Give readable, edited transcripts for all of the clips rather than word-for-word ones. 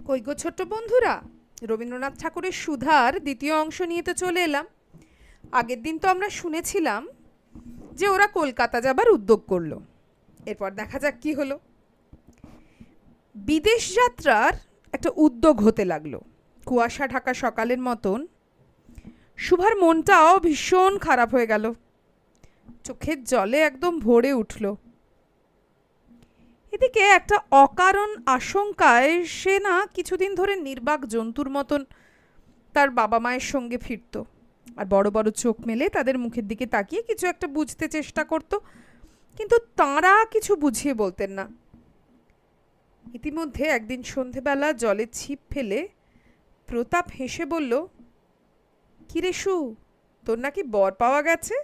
কই গো ছোট্ট বন্ধুরা, রবীন্দ্রনাথ ঠাকুরের সুধার দ্বিতীয় অংশ নিয়ে তো চলে এলাম। আগের দিন তো আমরা শুনেছিলাম যে ওরা কলকাতা যাবার উদ্যোগ করলো। এরপর দেখা যাক কি হলো। বিদেশ যাত্রার একটা উদ্যোগ হতে লাগলো। কুয়াশা ঢাকা সকালের মতন সুভার মনটাও ভীষণ খারাপ হয়ে গেল। চোখের জলে একদম ভরে উঠল। এদিকে একটা অকারণ আশঙ্কায় সে না কিছুদিন ধরে নির্বাক জন্তুর মতন তার বাবা মায়ের সঙ্গে ফিরত, আর বড় বড় চোখ মেলে তাদের মুখের দিকে তাকিয়ে কিছু একটা বুঝতে চেষ্টা করত, কিন্তু তাঁরা কিছু বুঝিয়ে বলতেন না। ইতিমধ্যে একদিন সন্ধেবেলা জলে ছিপ ফেলে প্রতাপ হেসে বলল, কিরে সু, তোর নাকি বর পাওয়া গেছে?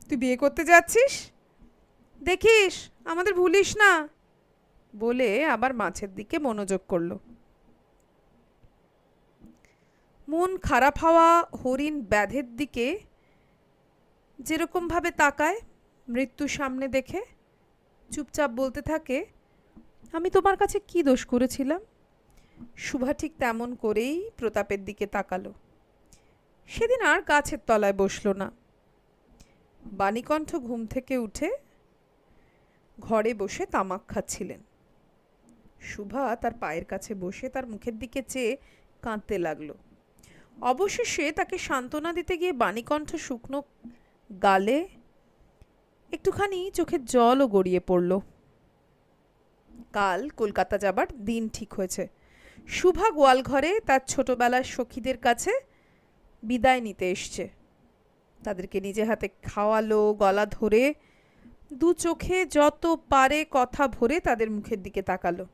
তুই বিয়ে করতে যাচ্ছিস? দেখিস আমাদের ভুলিস না। বলে আবার মাছের দিকে মনোযোগ করল। মন খারাপ হওয়া হরিণ ব্যাধের দিকে যেরকম ভাবে তাকায় মৃত্যু সামনে দেখে, চুপচাপ বলতে থাকে, আমি তোমার কাছে কি দোষ করেছিলাম? শুভা ঠিক তেমন করেই প্রতাপের দিকে তাকালো। সেদিন আর গাছের তলায় বসল না। বাণীকণ্ঠ ঘুম থেকে উঠে ঘরে বসে তামাক খাচ্ছিলেন। শুভা তার পায়ের কাছে বসে তার মুখের দিকে চেয়ে কাঁদতে লাগলো। অবশেষে তাকে সান্ত্বনা দিতে গিয়ে বাণীকণ্ঠ শুকনো গালে একটুখানি চোখের জলও গড়িয়ে পড়ল। কাল কলকাতা যাবার দিন ঠিক হয়েছে। শুভা গোয়ালঘরে তার ছোটবেলার সখীদের কাছে বিদায় নিতে এসছে। তাদেরকে নিজে হাতে খাওয়ালো, গলা ধরে দু চোখে যত পারে কথা ভরে তাদের মুখের দিকে তাকালো।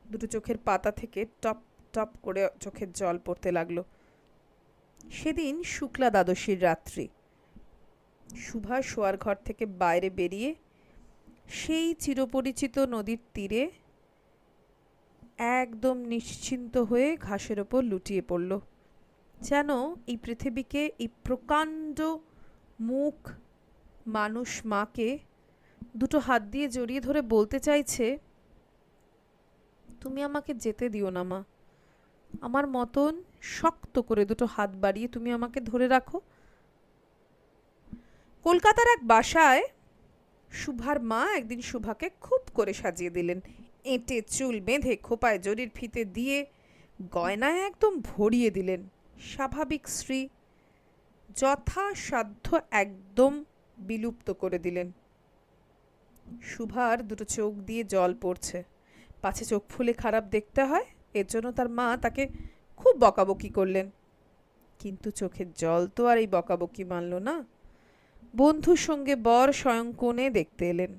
দুটো চোখের পাতা থেকে টপ টপ করে চোখের জল পড়তে লাগলো। সেদিন শুক্লা দ্বাদশীর রাত্রি। শুভা শোয়ার ঘর থেকে বাইরে বেরিয়ে সেই চিরপরিচিত নদীর তীরে একদম নিশ্চিন্ত হয়ে ঘাসের ওপর লুটিয়ে পড়ল, যেন এই পৃথিবীকে, এই প্রকাণ্ড মুখ মানুষ মাকে দুটো হাত দিয়ে জড়িয়ে ধরে বলতে চাইছে, তুমি আমাকে যেতে দিও না মা, আমার মতন শক্ত করে দুটো হাত বাড়িয়ে তুমি আমাকে ধরে রাখো। কলকাতার এক বাসায় শুভার মা একদিন শুভাকে খুব করে সাজিয়ে দিলেন। এঁটে চুল বেঁধে খোপায় জরির ফিতে দিয়ে গয়নায় একদম ভরিয়ে দিলেন। স্বাভাবিক স্ত্রী, যথাসাধ্য একদম বিলুপ্ত করে দিলেন। শুভার দুটো চোখ দিয়ে জল পড়ছে, পাছে চোখ ফুলে খারাপ দেখতে হয়, এর জন্য তার মা তাকে খুব বকাবকি করলেন। কিন্তু চোখের জল তো আর এই বকাবকি মানল না। বন্ধুর সঙ্গে বর স্বয়ং কোণে দেখতে এলেন।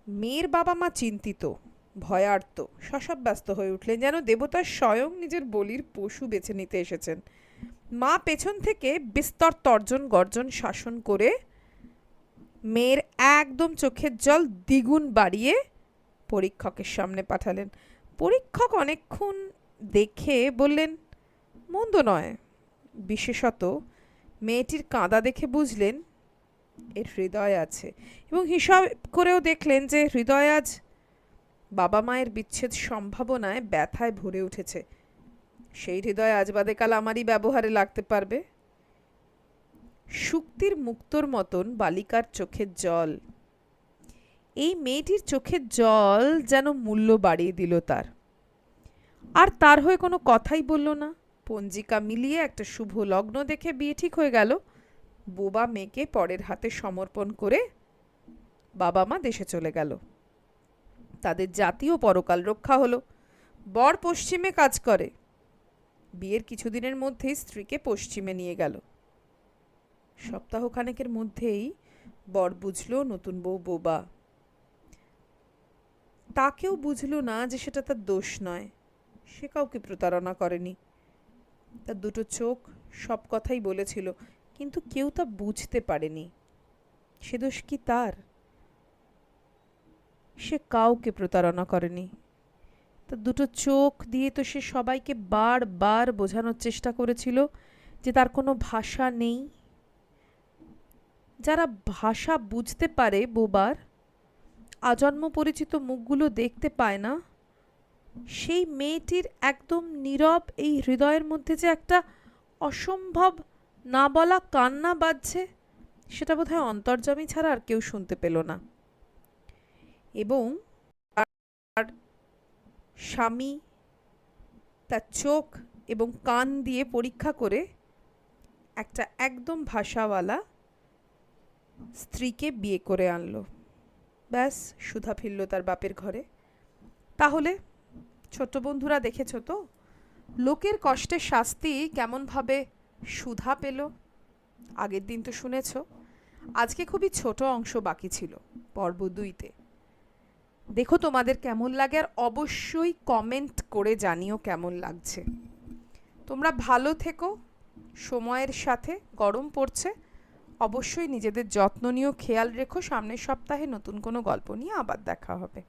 মেয়ের বাবা মা চিন্তিত, ভয়ার্ত, শশব্যস্ত হয়ে উঠলেন, যেন দেবতা স্বয়ং নিজের বলির পশু বেছে নিতে এসেছেন। মা পেছন থেকে বিস্তর তর্জন গর্জন শাসন করে মেয়ের একদম চোখের জল দ্বিগুণ বাড়িয়ে পরীক্ষকের সামনে পাঠালেন। পরীক্ষক অনেকক্ষণ দেখে বললেন, মন্দ নয়। বিশেষত মেয়েটির কাঁদা দেখে বুঝলেন এর হৃদয় আছে, এবং হিসাব করেও দেখলেন যে হৃদয় আজ বাবা মায়ের বিচ্ছেদ সম্ভাবনায় ব্যথায় ভরে উঠেছে। সেই হৃদয় আজ বাদে কাল আমারই ব্যবহারে লাগতে পারবে। শুক্তির মুক্তর মতন বালিকার চোখের জল, এই মেয়েটির চোখের জল যেন মূল্য বাড়িয়ে দিল তার। আর তার হয়ে কোনো কথাই বলল না। পঞ্জিকা মিলিয়ে একটা শুভ লগ্ন দেখে বিয়ে ঠিক হয়ে গেল। বোবা মেয়েকে পরের হাতে সমর্পণ করে বাবা মা দেশে চলে গেল। তাদের জাতীয় পরকাল রক্ষা হলো। বর পশ্চিমে কাজ করে। বিয়ের কিছুদিনের মধ্যেই স্ত্রীকে পশ্চিমে নিয়ে গেল। সপ্তাহখানেকের মধ্যেই বর বুঝল নতুন বউ বোবা। তাকেও বুঝল না যে সেটা তার দোষ নয়, সে কাউকে প্রতারণা করেনি। তার দুটো চোখ সব কথাই বলেছিল, কিন্তু কেউ তা বুঝতে পারেনি। সে দোষ কি তার? সে কাউকে প্রতারণা করেনি। তার দুটো চোখ দিয়ে তো সে সবাইকে বারবার বোঝানোর চেষ্টা করেছিল যে তার কোনো ভাষা নেই। যারা ভাষা বুঝতে পারে বোবার, আজন্ম পরিচিত মুখগুলো দেখতে পায় না, সেই মেয়েটির একদম নীরব এই হৃদয়ের মধ্যে যে একটা অসম্ভব না বলা কান্না বাজছে, সেটা বোধহয় অন্তর্যামী ছাড়া আর কেউ শুনতে পেল না। এবং তার স্বামী তার চোখ এবং কান দিয়ে পরীক্ষা করে একটা একদম ভাষাওয়ালা স্ত্রীকে বিয়ে করে আনলো। ব্যাস, সুধা ফিরল তার বাপের ঘরে। তাহলে ছোট্ট বন্ধুরা, দেখেছো তো লোকের কষ্টের শাস্তি কেমনভাবে সুধা পেল? আগের দিন তো শুনেছ। আজকে খুবই ছোট অংশ বাকি ছিল পর্ব 2-তে। দেখো তোমাদের কেমন লাগে, আর অবশ্যই কমেন্ট করে জানিও কেমন লাগছে। তোমরা ভালো থেকো, সময়ের সাথে গরম পড়ছে, অবশ্যই নিজেদের যত্ন নিও, খেয়াল রেখো। সামনের সপ্তাহে নতুন কোনো গল্প নিয়ে আবার দেখা হবে।